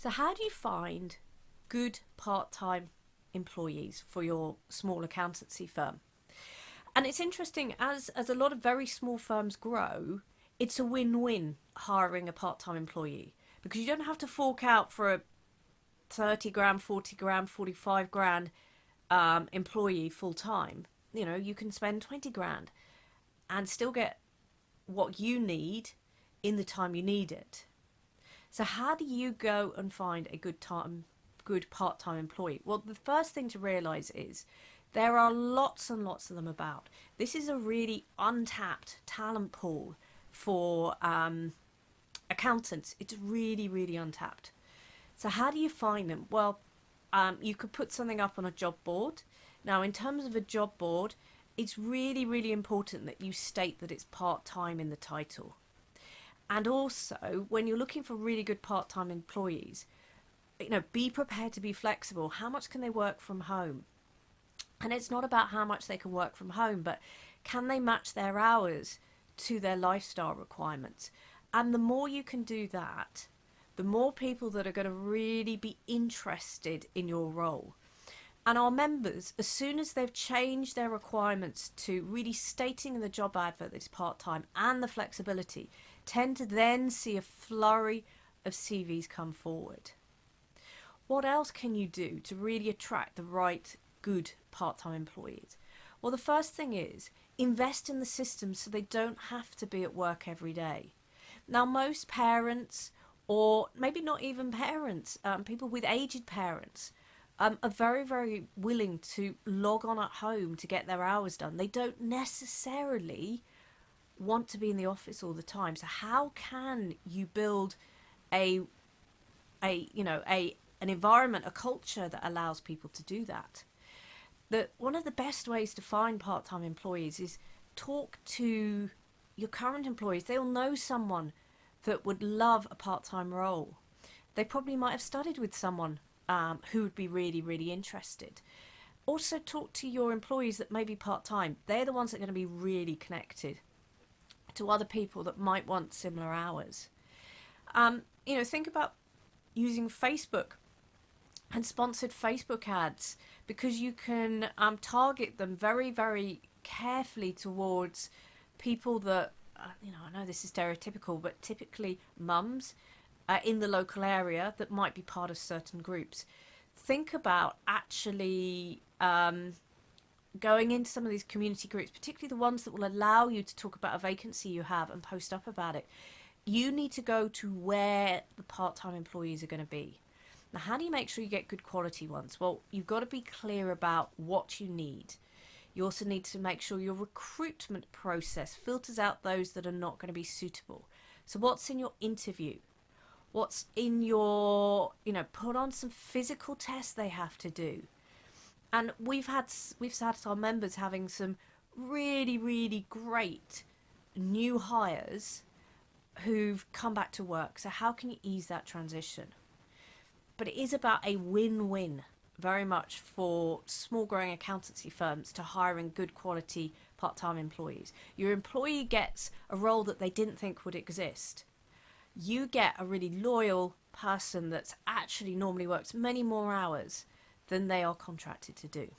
So how do you find good part-time employees for your small accountancy firm? And it's interesting, as a lot of very small firms grow, it's a win-win hiring a part-time employee, because you don't have to fork out for a 30 grand, 40 grand, 45 grand employee full time. You know, you can spend 20 grand and still get what you need in the time you need it. So how do you go and find a good part-time employee? Well, the first thing to realize is there are lots and lots of them about. This is a really untapped talent pool for accountants. It's really, really untapped. So how do you find them? Well, you could put something up on a job board. Now, in terms of a job board, it's really, really important that you state that it's part-time in the title. And also, when you're looking for really good part-time employees, be prepared to be flexible. How much can they work from home? And it's not about how much they can work from home, but can they match their hours to their lifestyle requirements? And the more you can do that, the more people that are going to really be interested in your role. And our members, as soon as they've changed their requirements to really stating in the job advert that it's part-time and the flexibility, tend to then see a flurry of CVs come forward. What else can you do to really attract the right, good part-time employees? Well, the first thing is invest in the system so they don't have to be at work every day. Now, most parents, or maybe not even parents, people with aged parents, are very, very willing to log on at home to get their hours done. They don't necessarily want to be in the office all the time. So how can you build an environment, a culture that allows people to do that? One of the best ways to find part-time employees is talk to your current employees. They'll know someone that would love a part-time role. They probably might have studied with someone who would be really, really interested. Also talk to your employees that may be part-time. They're the ones that are going to be really connected to other people that might want similar hours. Think about using Facebook and sponsored Facebook ads, because you can target them very, very carefully towards people that, I know this is stereotypical, but typically mums in the local area that might be part of certain groups. Think about actually going into some of these community groups, particularly the ones that will allow you to talk about a vacancy you have and post up about it. You need to go to where the part-time employees are going to be. Now, how do you make sure you get good quality ones? Well, you've got to be clear about what you need. You also need to make sure your recruitment process filters out those that are not going to be suitable. So what's in your interview? What's in your, put on some physical tests they have to do. And we've had our members having some really, really great new hires who've come back to work. So how can you ease that transition? But it is about a win-win very much for small growing accountancy firms to hiring good quality part-time employees. Your employee gets a role that they didn't think would exist. You get a really loyal person that's actually normally works many more hours than they are contracted to do.